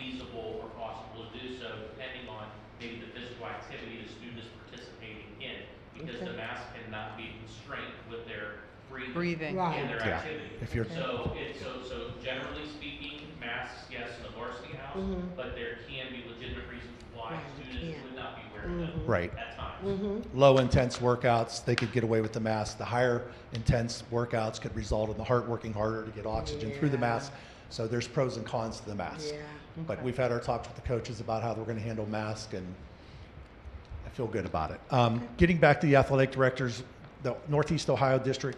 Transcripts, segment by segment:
feasible or possible to do so, depending on maybe the physical activity the student is participating in, because the mask cannot be constrained with their breathing. Right. And their activity. If you're So generally speaking, masks, yes, in the varsity house, but there can be legitimate reasons why students would not be wearing them Right. at times. Low intense workouts, they could get away with the mask. The higher intense workouts could result in the heart working harder to get oxygen through the mask. So there's pros and cons to the mask. Yeah. But we've had our talks with the coaches about how we're going to handle masks, and I feel good about it. Getting back to the athletic directors, the Northeast Ohio District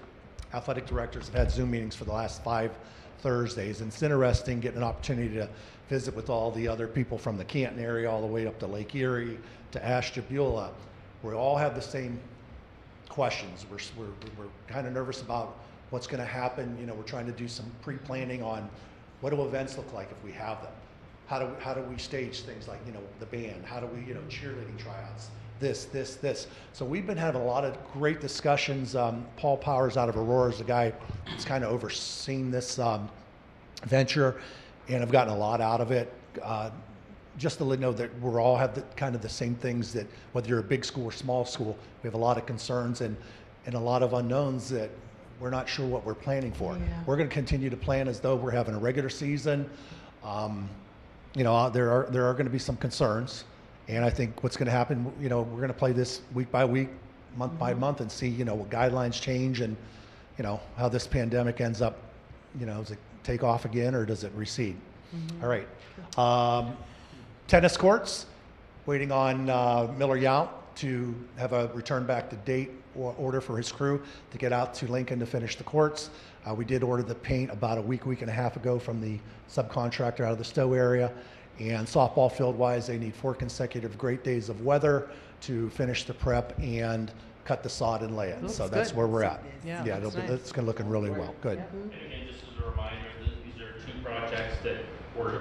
athletic directors have had Zoom meetings for the last 5 Thursdays, and it's interesting getting an opportunity to visit with all the other people from the Canton area all the way up to Lake Erie to Ashtabula. We all have the same questions. We're kind of nervous about what's going to happen. You know, we're trying to do some pre-planning on what do events look like if we have them. How do we stage things like, you know, the band? How do we, you know, cheerleading tryouts? This. So we've been having a lot of great discussions. Paul Powers out of Aurora is the guy who's kind of overseeing this venture, and I've gotten a lot out of it. Just to let you know that we're all have kind of the same things, that whether you're a big school or small school, we have a lot of concerns and a lot of unknowns that we're not sure what we're planning for. Yeah. We're going to continue to plan as though we're having a regular season. You know, there are going to be some concerns. And I think what's going to happen, you know, we're going to play this week by week, month by month, and see, you know, what guidelines change and, you know, how this pandemic ends up, you know, does it take off again or does it recede? All right. Tennis courts, waiting on Miller Yount to have a return back to date order for his crew to get out to Lincoln to finish the courts. We did order the paint about a week and a half ago from the subcontractor out of the Stowe area. And softball field wise, they need 4 consecutive great days of weather to finish the prep and cut the sod and lay it. So that's where we're at. Yeah, Yeah, that's nice. it's going to look really well. Good. And again, just as a reminder, these are 2 projects that were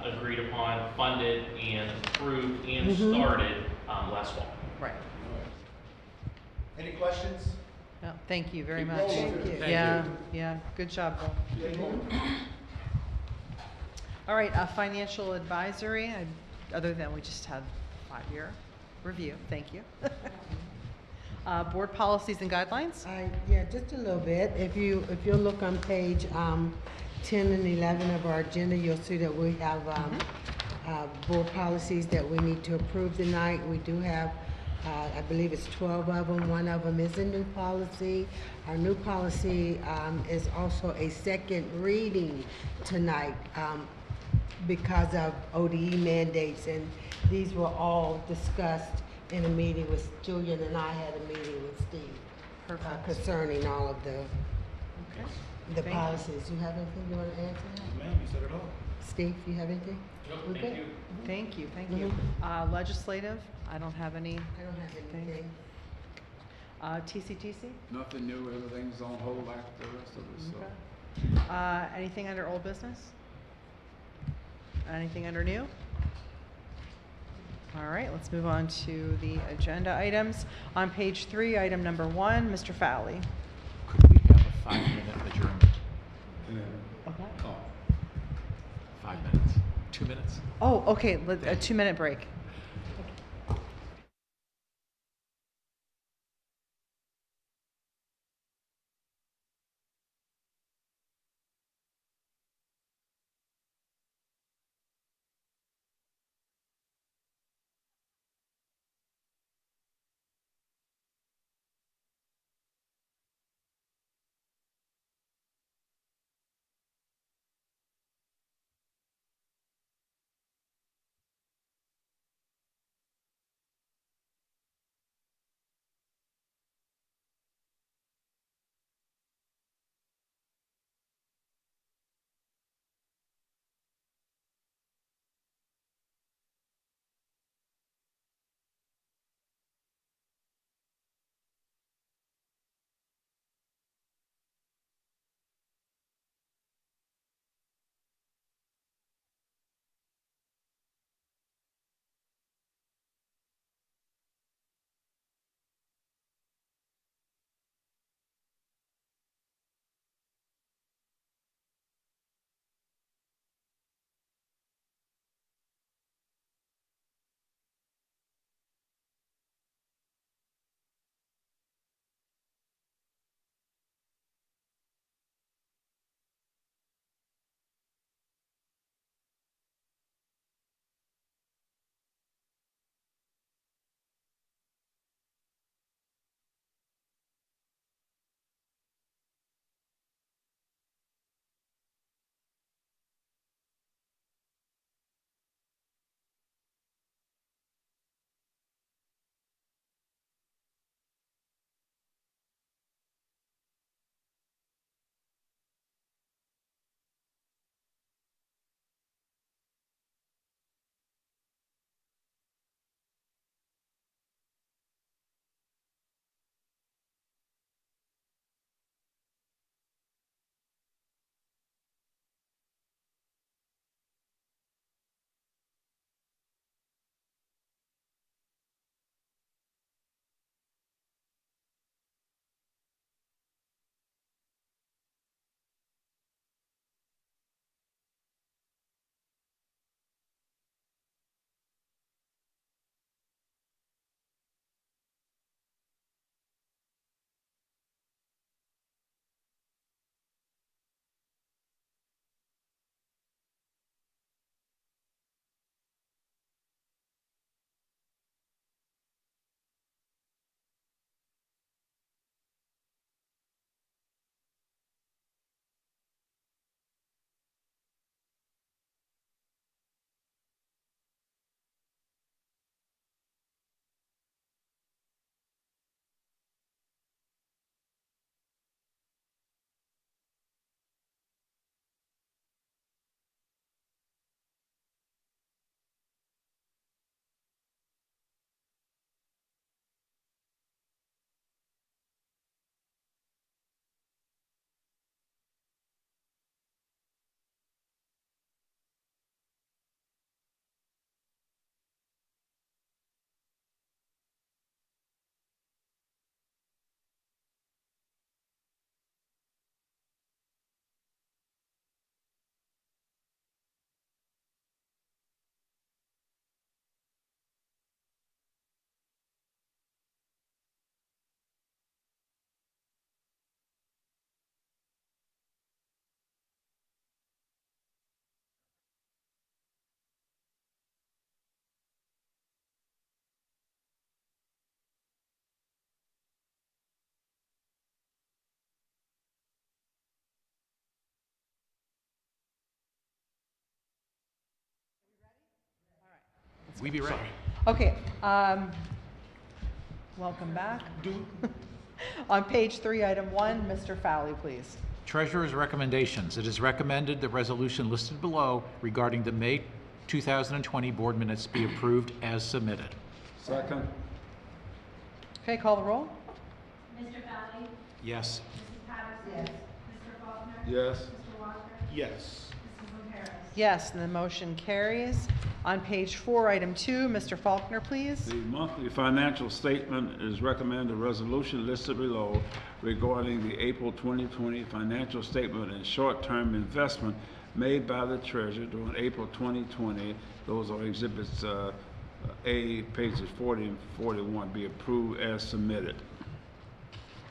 agreed upon, funded, and approved and started last fall. Right. Any questions? Yeah, thank you very much. Thank you. Yeah, good job, Bill. All right, financial advisory, other than we just had 5-year review, thank you. Board policies and guidelines? Yeah, just a little bit. If you look on page 10 and 11 of our agenda, you'll see that we have board policies that we need to approve tonight. We do have, I believe it's 12 of them. One of them is a new policy. Our new policy is also a second reading tonight because of ODE mandates, and these were all discussed in a meeting with Julian, and I had a meeting with Steve concerning all of the Thank you. policies. You have anything you want to add to that? Ma'am, you said it all. Steve, you have anything? Nope, We're thank good? you. Thank you. Legislative, I don't have any. I don't have anything. TCTC? Nothing new, everything's on hold like the rest of us, so. Okay. Anything under old business? Anything under new? All right, let's move on to the agenda items. On page 3, item number 1, Mr. Fowley. Could we have a 5-minute adjournment? Okay. Oh. 5 minutes? 2 minutes? Oh, okay, a 2-minute break. We be ready. Okay, welcome back. On page 3, item 1, Mr. Fowley, please. Treasurer's recommendations. It is recommended the resolution listed below regarding the May 2020 board minutes be approved as submitted. Second. Okay, call the roll. Mr. Fowley? Yes. Mrs. Patterson? Yes. Mr. Faulkner? Yes. Mr. Walker? Yes. Mrs. Lumperos? Yes, and the motion carries. On page 4, item 2, Mr. Faulkner, please. The monthly financial statement is recommended resolution listed below regarding the April 2020 financial statement and short-term investment made by the treasurer during April 2020. Those are exhibits A, pages 40 and 41, be approved as submitted.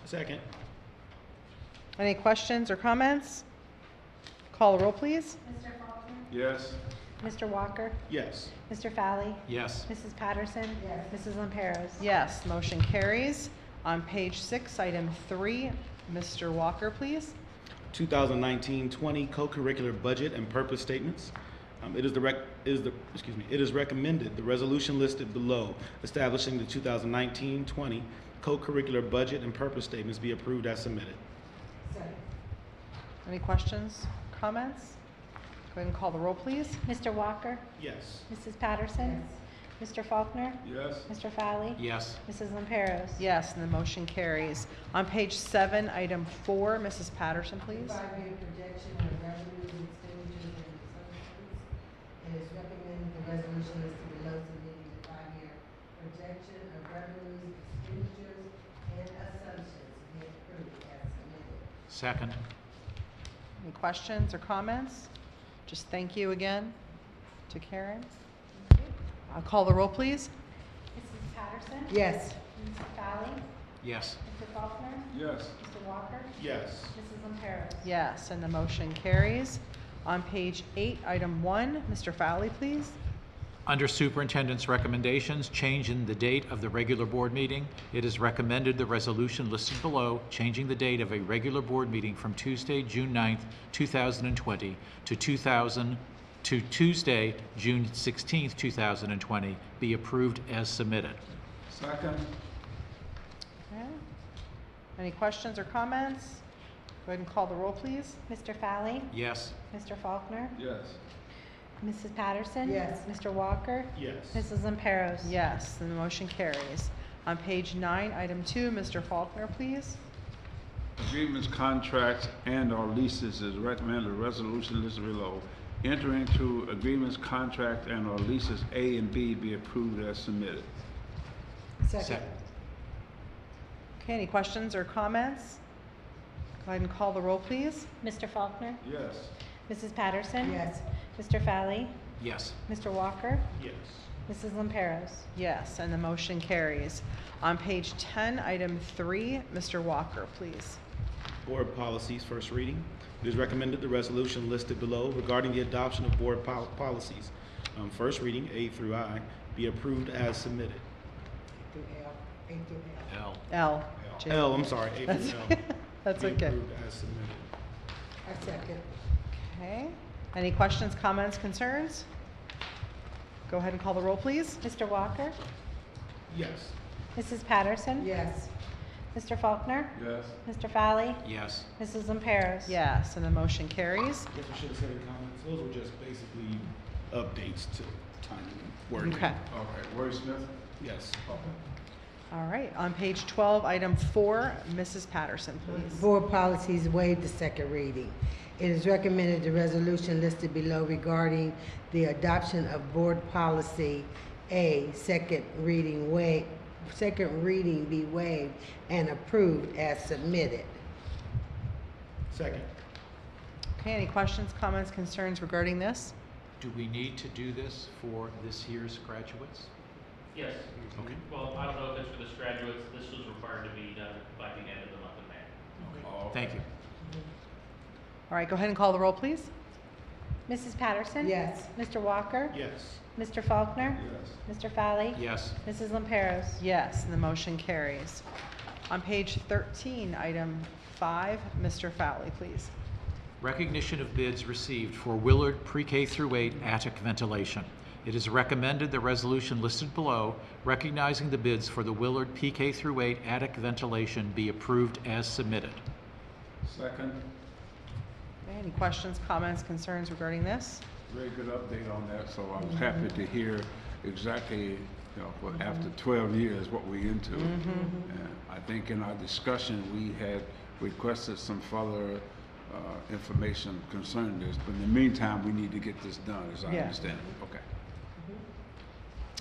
Second. Any questions or comments? Call the roll, please. Mr. Faulkner? Yes? Mr. Walker? Yes. Mr. Fowley? Yes. Mrs. Patterson? Yes. Mrs. Lumperos? Yes, motion carries. On page 6, item 3, Mr. Walker, please. 2019-20 co-curricular budget and purpose statements. It is recommended the resolution listed below establishing the 2019-20 co-curricular budget and purpose statements be approved as submitted. Second. Any questions, comments? Go ahead and call the roll, please. Mr. Walker? Yes. Mrs. Patterson? Mr. Faulkner? Yes? Mr. Fowley? Yes. Mrs. Lumperos? Yes, and the motion carries. On page 7, item 4, Mrs. Patterson, please. 5-year projection of revenues, expenditures, and assumptions. It is recommended the resolution listed below submitting the 5-year projection of revenues, expenditures, and assumptions be approved as submitted. Second. Any questions or comments? Just thank you again to Karen. I'll call the roll, please. Mrs. Patterson? Yes. Mr. Fowley? Yes. Mr. Faulkner? Yes. Mr. Walker? Yes. Mrs. Lumperos? Yes, and the motion carries. On page 8, item 1, Mr. Fowley, please. Under superintendent's recommendations, change in the date of the regular board meeting. It is recommended the resolution listed below, changing the date of a regular board meeting from Tuesday, June 9th, 2020 to Tuesday, June 16th, 2020, be approved as submitted. Second? Okay. Any questions or comments? Go ahead and call the roll, please. Mr. Fowley? Yes. Mr. Faulkner? Yes. Mrs. Patterson? Yes. Mr. Walker? Yes. Mrs. Lumperos? Yes, and the motion carries. On page 9, item 2, Mr. Faulkner, please. Agreements, contracts, and/or leases is recommended resolution listed below. Entering into agreements, contract, and/or leases A and B be approved as submitted. Second. Okay, any questions or comments? Go ahead and call the roll, please. Mr. Faulkner? Yes. Mrs. Patterson? Yes. Mr. Fowley? Yes. Mr. Walker? Yes. Mrs. Lumperos? Yes, and the motion carries. On page 10, item 3, Mr. Walker, please. Board policies, first reading. It is recommended the resolution listed below regarding the adoption of board policies, first reading, A through I, be approved as submitted. Through L. A through L. L. L. J. L, I'm sorry, A That's, through L. that's Be okay. approved as submitted. I second. Okay. Any questions, comments, concerns? Go ahead and call the roll, please. Mr. Walker? Yes. Mrs. Patterson? Yes. Mr. Faulkner? Yes. Mr. Fowley? Yes. Mrs. Lumperos? Yes, and the motion carries. I guess we should have said in comments, those were just basically updates to timing wording. Okay. Okay, wordsmith? Yes. All right. On page 12, item 4, Mrs. Patterson, please. Board policies waive the second reading. It is recommended the resolution listed below regarding the adoption of board policy A, second reading be waived and approved as submitted. Second. Okay, any questions, comments, concerns regarding this? Do we need to do this for this year's graduates? Yes. Okay. Well, I don't know if it's for this graduates, this was required to be done by the end of the month of May. Oh, Thank you. All right, go ahead and call the roll, please. Mrs. Patterson? Yes. Mr. Walker? Yes. Mr. Faulkner? Yes. Mr. Fowley? Yes. Mrs. Lumperos? Yes, and the motion carries. On page 13, item 5, Mr. Fowley, please. Recognition of bids received for Willard Pre-K through 8 attic ventilation. It is recommended the resolution listed below, recognizing the bids for the Willard PK through 8 attic ventilation be approved as submitted. Second. Okay, any questions, comments, concerns regarding this? Very good update on that, so I was happy to hear exactly, after 12 years, what we into. And I think in our discussion, we had requested some further information concerning this, but in the meantime, we need to get this done, as I Yeah. understand it. Okay.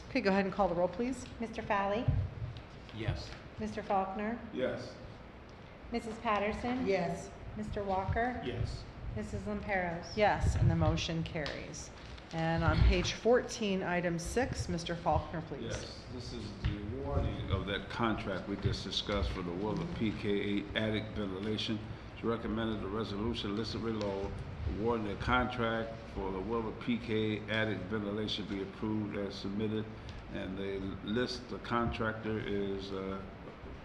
Okay, go ahead and call the roll, please. Mr. Fowley? Yes. Mr. Faulkner? Yes. Mrs. Patterson? Yes. Mr. Walker? Yes. Mrs. Lamperos? Yes, and the motion carries. And on page 14, item 6, Mr. Faulkner, please. Yes, this is the awarding of that contract we just discussed for the Willard PK8 attic ventilation. It's recommended the resolution listed below awarding the contract for the Willard PK attic ventilation be approved as submitted. And the list, the contractor is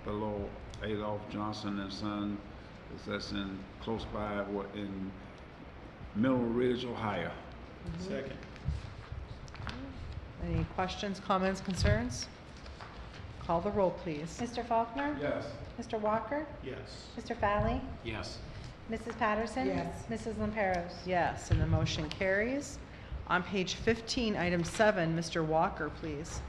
below Adolph Johnson and Son. That's in close by, in Mineral Ridge, Ohio. Second. Any questions, comments, concerns? Call the roll, please. Mr. Faulkner? Yes. Mr. Walker? Yes. Mr. Fowley? Yes. Mrs. Patterson? Yes. Mrs. Lamperos? Yes, and the motion carries. On page 15, item 7, Mr. Walker, please.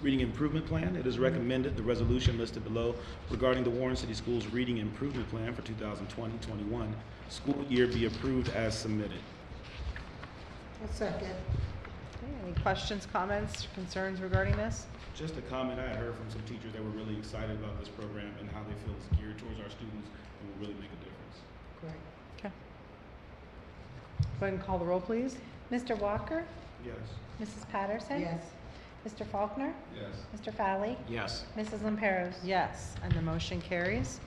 Reading Improvement Plan. It is recommended the resolution listed below regarding the Warren City Schools Reading Improvement Plan for 2020-21 school year be approved as submitted. A second. Okay, any questions, comments, concerns regarding this? Just a comment, I had heard from some teachers that were really excited about this program and how they feel it's geared towards our students and will really make a difference. Great. Okay. Go ahead and call the roll, please. Mr. Walker? Yes. Mrs. Patterson? Yes. Mr. Faulkner? Yes. Mr. Fowley? Yes. Mrs. Lamperos? Yes, and the motion carries.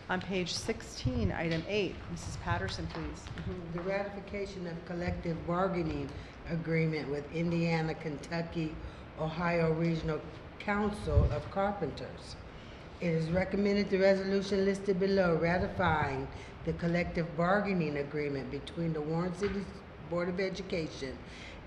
On page 16, item 8, Mrs. Patterson, please. The ratification of collective bargaining agreement with Indiana, Kentucky, Ohio Regional Council of Carpenters. It is recommended the resolution listed below ratifying the collective bargaining agreement between the Warren City Board of Education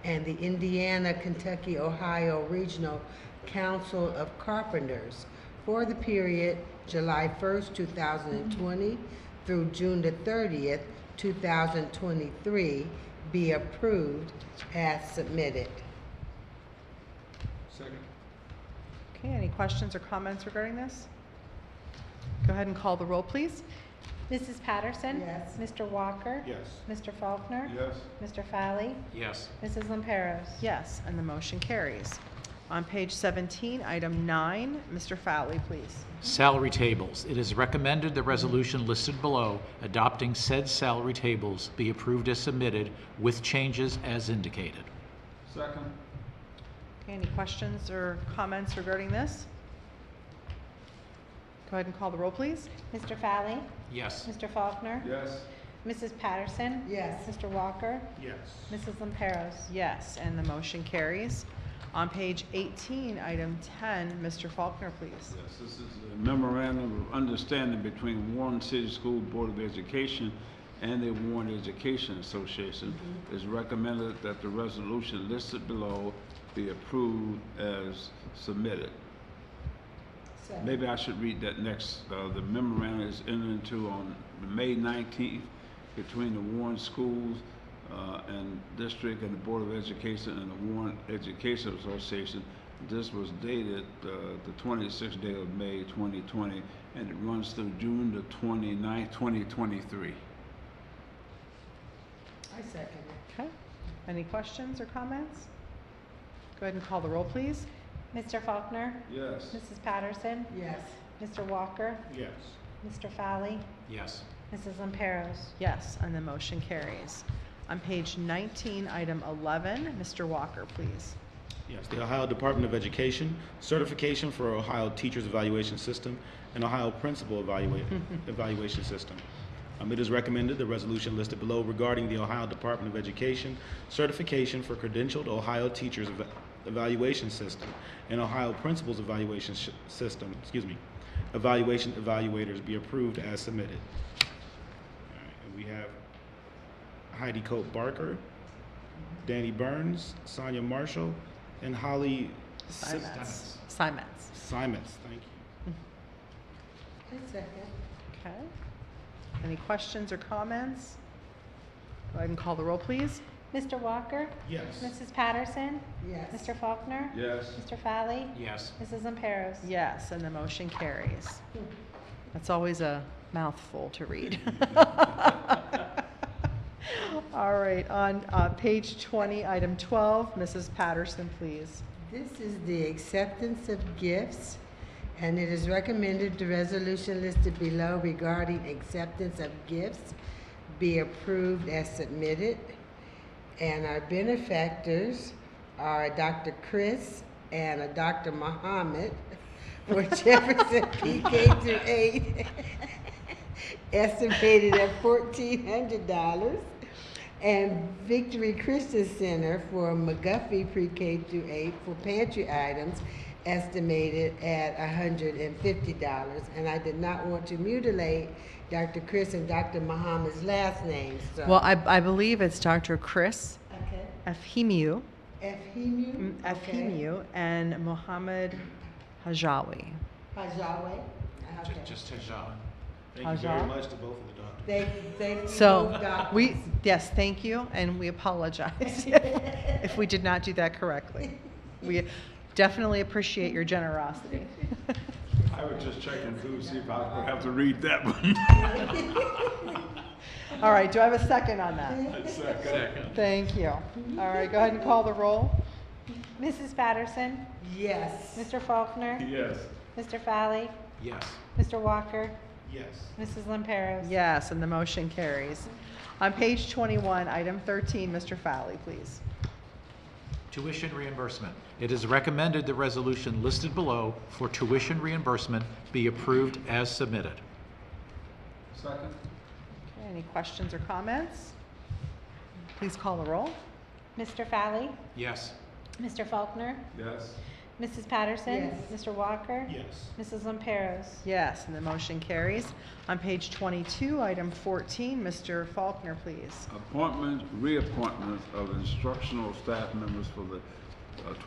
and the Indiana, Kentucky, Ohio Regional Council of Carpenters for the period July 1st, 2020 through June the 30th, 2023 be approved as submitted. Second. Okay, any questions or comments regarding this? Go ahead and call the roll, please. Mrs. Patterson? Yes. Mr. Walker? Yes. Mr. Faulkner? Yes. Mr. Fowley? Yes. Mrs. Lamperos? Yes, and the motion carries. On page 17, item 9, Mr. Fowley, please. Salary tables. It is recommended the resolution listed below adopting said salary tables be approved as submitted with changes as indicated. Second. Okay, any questions or comments regarding this? Go ahead and call the roll, please. Mr. Fowley? Yes. Mr. Faulkner? Yes. Mrs. Patterson? Yes. Mr. Walker? Yes. Mrs. Lamperos? Yes, and the motion carries. On page 18, item 10, Mr. Faulkner, please. Yes, this is a memorandum of understanding between Warren City School Board of Education and the Warren Education Association. It's recommended that the resolution listed below be approved as submitted. Second. Maybe I should read that next. The memorandum is entered into on May 19th between the Warren Schools and District and the Board of Education and the Warren Education Association. This was dated the 26th day of May 2020, and it runs through June the 29th, 2023. I second it. Okay. Any questions or comments? Go ahead and call the roll, please. Mr. Faulkner? Yes. Mrs. Patterson? Yes. Mr. Walker? Yes. Mr. Fowley? Yes. Mrs. Lamperos? Yes, and the motion carries. On page 19, item 11, Mr. Walker, please. Yes, the Ohio Department of Education, certification for Ohio Teachers Evaluation System and Ohio Principal Evaluation System. It is recommended the resolution listed below regarding the Ohio Department of Education, certification for credentialed Ohio Teachers Evaluation System and Ohio Principals Evaluation System, evaluation evaluators be approved as submitted. All right, and we have Heidi Cope Barker, Danny Burns, Sonia Marshall, and Holly Simets. Simets. Thank you. A second. Okay. Any questions or comments? Go ahead and call the roll, please. Mr. Walker? Yes. Mrs. Patterson? Yes. Mr. Faulkner? Yes. Mr. Fowley? Yes. Mrs. Lamperos? Yes, and the motion carries. That's always a mouthful to read. All right, on page 20, item 12, Mrs. Patterson, please. This is the acceptance of gifts, and it is recommended the resolution listed below regarding acceptance of gifts be approved as submitted. And our benefactors are a Dr. Chris and a Dr. Muhammad for Jefferson PK through 8, estimated at $1,400, and Victory Christian Center for McGuffey Pre-K through 8 for pantry items, estimated at $150. And I did not want to mutilate Dr. Chris and Dr. Muhammad's last names. So. Well, I believe it's Dr. Chris Okay. Efhimiu, Efhimiu? and Mohammed Hajawi. Hajawe? Okay. Just Hajan. Thank you very Hajar? much to both of the doctors. Thank you So, both doctors. yes, thank you, and we apologize if we did not do that correctly. We definitely appreciate your generosity. I was just checking through, see if I would have to read that one. All right, do I have a second on that? Second. Thank you. All right, go ahead and call the roll. Mrs. Patterson? Yes. Mr. Faulkner? Yes. Mr. Fowley? Yes. Mr. Walker? Yes. Mrs. Lamperos? Yes, and the motion carries. On page 21, item 13, Mr. Fowley, please. Tuition reimbursement. It is recommended the resolution listed below for tuition reimbursement be approved as submitted. Second. Okay, any questions or comments? Please call the roll. Mr. Fowley? Yes. Mr. Faulkner? Yes. Mrs. Patterson? Yes. Mr. Walker? Yes. Mrs. Lamperos? Yes, and the motion carries. On page 22, item 14, Mr. Faulkner, please. Appointment, reappointment of instructional staff members for the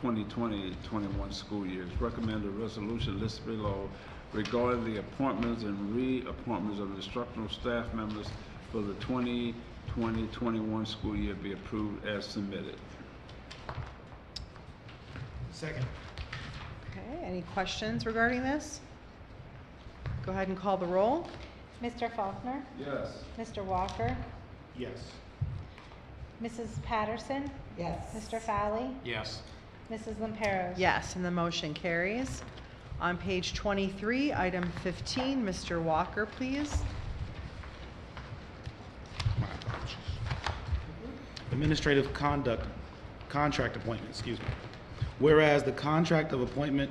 2020-21 school year. It's recommended a resolution listed below regarding the appointments and reappointments of instructional staff members for the 2020-21 school year be approved as submitted. Second. Okay, any questions regarding this? Go ahead and call the roll. Mr. Faulkner? Yes. Mr. Walker? Yes. Mrs. Patterson? Yes. Mr. Fowley? Yes. Mrs. Lamperos? Yes, and the motion carries. On page 23, item 15, Mr. Walker, please. My apologies. Administrative contract appointment, excuse me. Whereas the contract of employment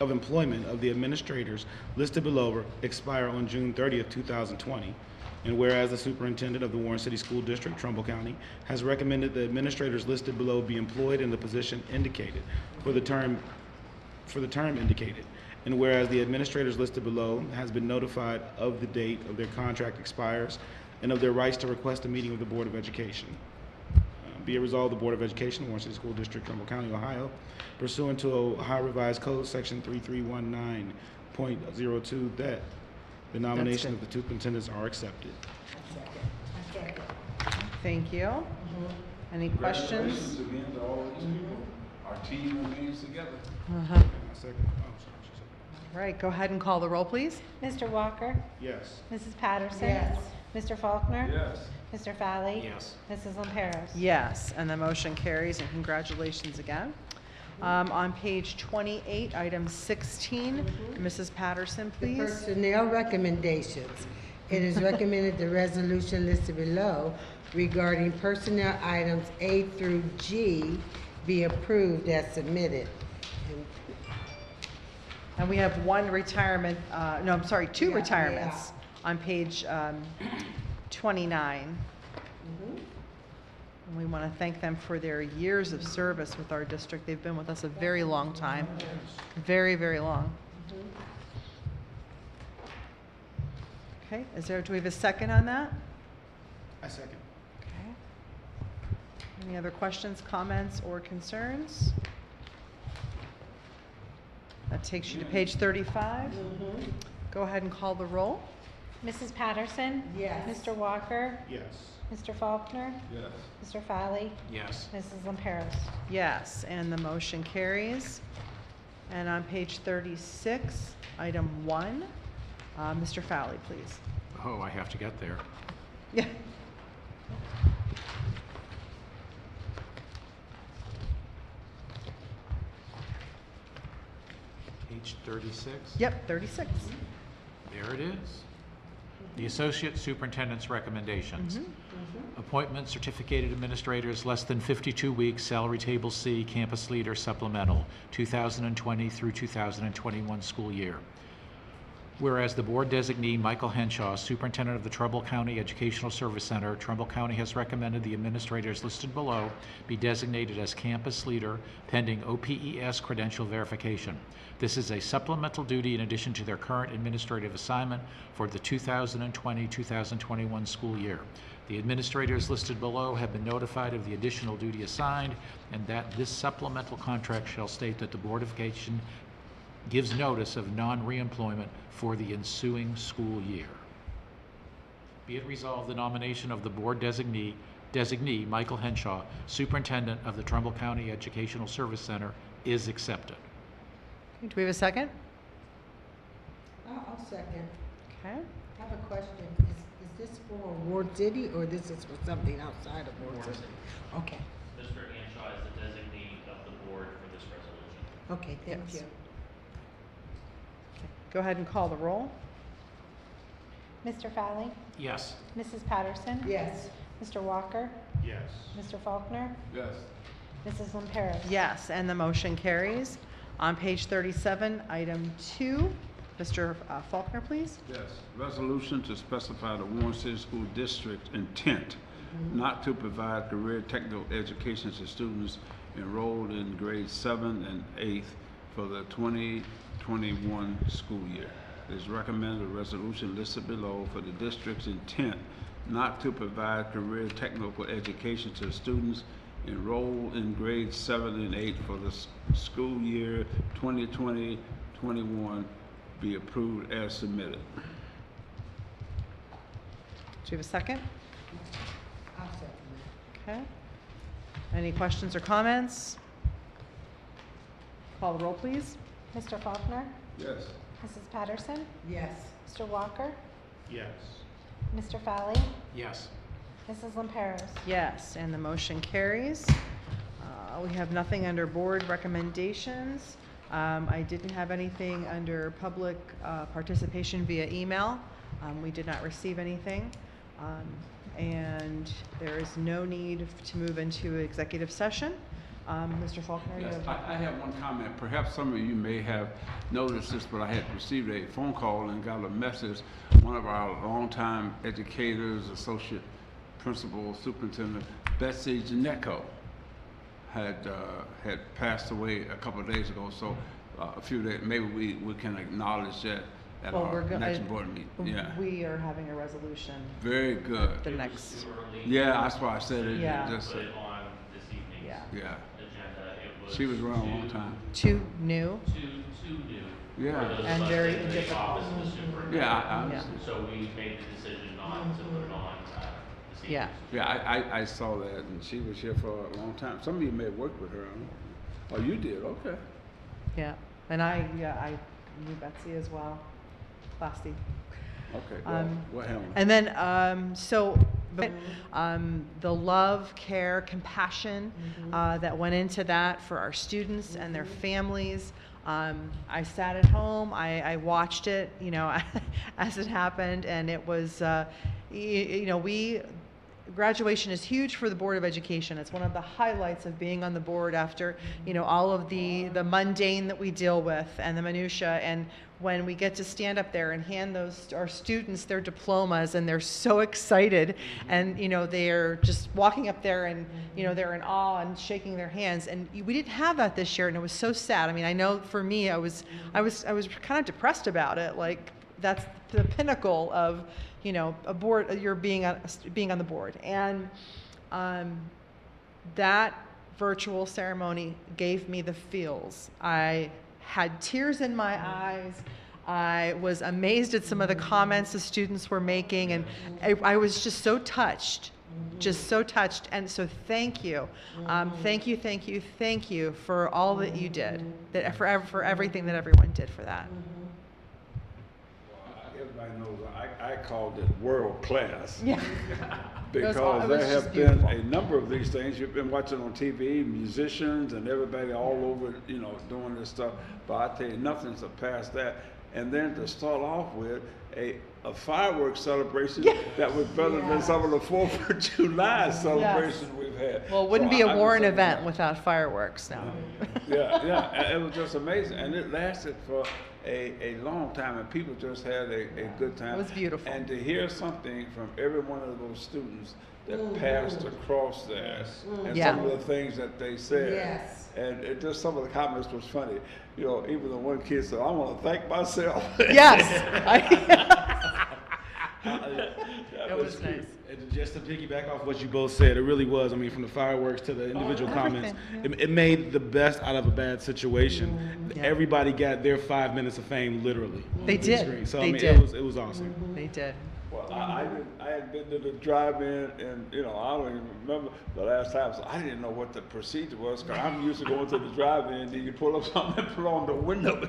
of the administrators listed below expire on June 30th, 2020, and whereas the superintendent of the Warren City School District, Trumbull County, has recommended the administrators listed below be employed in the position indicated for the term indicated, and whereas the administrators listed below has been notified of the date of their contract expires and of their rights to request a meeting of the Board of Education. Be it resolved, the Board of Education, Warren City School District, Trumbull County, Ohio, pursuant to Ohio Revised Code, Section 3319.02, that the nomination of the superintendents are accepted. Thank you. Any questions? Congratulations again to all of these people. Our team remains together. Uh-huh. Second. Oh, sorry, she said- All right, go ahead and call the roll, please. Mr. Walker? Yes. Mrs. Patterson? Yes. Mr. Faulkner? Yes. Mr. Fowley? Yes. Mrs. Lamperos? Yes, and the motion carries, and congratulations again. On page 28, item 16, Mrs. Patterson, The please. personnel recommendations. It is recommended the resolution listed below regarding personnel items A through G be approved as submitted. And And we have one retirement, no, I'm sorry, two Yeah, retirements on page 29. And we want to thank them for their years of service with our district. They've been with us a very long time, very, very long. Okay, do we have a second on that? I second. Okay. Any other questions, comments, or concerns? That takes you to page 35. Go ahead and call the roll. Mrs. Patterson? Yes. Mr. Walker? Yes. Mr. Faulkner? Yes. Mr. Fowley? Yes. Mrs. Lamperos? Yes, and the motion carries. And on page 36, item 1, Mr. Fowley, please. Oh, I have to get there. Yeah. Page 36? Yep, 36. There it is. The Associate Superintendent's recommendations. Appointment certificated administrators less than 52 weeks, salary table C, campus leader supplemental, 2020 through 2021 school year. Whereas the board designee, Michael Henshaw, superintendent of the Trumbull County Educational Service Center, Trumbull County has recommended the administrators listed below be designated as campus leader pending OPES credential verification. This is a supplemental duty in addition to their current administrative assignment for the 2020-2021 school year. The administrators listed below have been notified of the additional duty assigned, and that this supplemental contract shall state that the Board of Education gives notice of non-reemployment for the ensuing school year. Be it resolved, the nomination of the board designee Michael Henshaw, superintendent of the Trumbull County Educational Service Center, is accepted. Do we have a second? I'll second. Okay. I have a question. Is this for Ward City or this is for something outside of Ward City? Okay, Mr. Anshaw is the designee of the board for this resolution. okay, thank Yes. you. Go ahead and call the roll. Mr. Fowley? Yes. Mrs. Patterson? Yes. Mr. Walker? Yes. Mr. Faulkner? Yes. Mrs. Lamperos? Yes, and the motion carries. On page 37, item 2, Mr. Faulkner, please. Yes. Resolution to specify the Warren City School District intent not to provide career technical education to students enrolled in grades 7 and 8 for the 2021 school year. It is recommended a resolution listed below for the district's intent not to provide career technical education to students enrolled in grades 7 and 8 for the school year 2020-21 be approved as submitted. Do you have a second? I'll second Okay. Any questions or comments? Call the roll, please. Mr. Faulkner? Yes. Mrs. Patterson? that. Yes. Mr. Walker? Yes. Mr. Fowley? Yes. Mrs. Lamperos? Yes, and the motion carries. We have nothing under board recommendations. I didn't have anything under public participation via email. We did not receive anything. And there is no need to move into executive session. Mr. Faulkner, you Yes, have... I have one comment. Perhaps some of you may have noticed this, but I had received a phone call and got a message. One of our longtime educators, associate principal, superintendent, Betsy Janecko, had passed away a couple of days ago. So a few days, maybe we can acknowledge that at our next board meeting. Yeah. We are having a resolution Very good. the It was next... too early Yeah, that's why I said it. Yeah. Just, Put it on this evening's Yeah. yeah. agenda. It was She was around a long time. Too new. Too new. Yeah. For those of And us very in the difficult. office of the superintendent. Yeah, I Yeah. understand. So we made the decision not to put it on this evening. Yeah. Yeah, I saw that, and she was here for a long time. Some of you may have worked with her. I don't know. Oh, you did? Okay. Yeah. And I knew Betsy as well. Classy. Okay. Well, what happened? And then, the love, care, compassion that went into that for our students and their families. I sat at home, I watched it, as it happened, and it was, graduation is huge for the Board of Education. It's one of the highlights of being on the board after, all of the mundane that we deal with and the minutia. And when we get to stand up there and hand our students their diplomas, and they're so excited, and they're just walking up there, and they're in awe and shaking their hands. And we didn't have that this year, and it was so sad. I mean, I know for me, I was kind of depressed about it. Like, that's the pinnacle of a board, you're being on the board. And that virtual ceremony gave me the feels. I had tears in my eyes. I was amazed at some of the comments the students were making, and I was just so touched. Just so touched, and so thank you, thank you for all that you did, for everything that everyone did for that. Everybody knows I called it world class. Yeah. Because it was there just have been beautiful. a number of these things you've been watching on TV, musicians and everybody all over, doing this stuff. But I tell you, nothing surpassed that. And then to start off with a fireworks celebration that was better than some of the 4th of July celebrations we've had. Well, it wouldn't So be a I'm Warren just event without fireworks now. yeah, and it was just amazing, and it lasted for a long time, and people just had a good time. It was beautiful. And to hear something from every one of those students that passed across there, and some of the things that they said, Yes. and it just some of the comments was funny. Even the one kid said, "I want to thank myself." Yes. It was nice. And just to piggyback off what you both said, it really was. I mean, from the fireworks to the individual comments, it made the best out of a bad situation. Yeah. Everybody got their 5 minutes of fame, literally. They on the did. screen. So They I mean, did. it was awesome. They did. Well, I had been to the drive-in, and I don't even remember the last time, so I didn't know what the procedure was. Cause I'm used to going to the drive-in, and you pull up something and put on the window,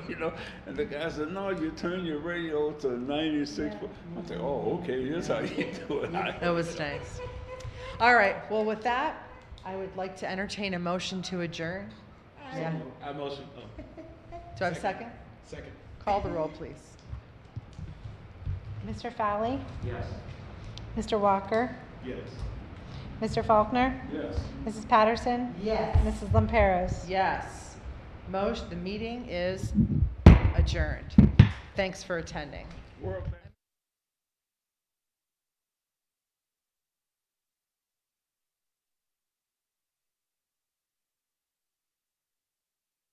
And the guy said, "No, you turn your radio to 96." I said, "Oh, okay, here's how you do it." That was nice. All right. Well, with that, I would like to entertain a motion to adjourn. Yeah. I motion. Do I have a second? Second. Call the roll, please. Mr. Fowley? Yes. Mr. Walker? Yes. Mr. Faulkner? Yes. Mrs. Patterson? Yes. Mrs. Lamperos? Yes. The meeting is adjourned. Thanks for attending. World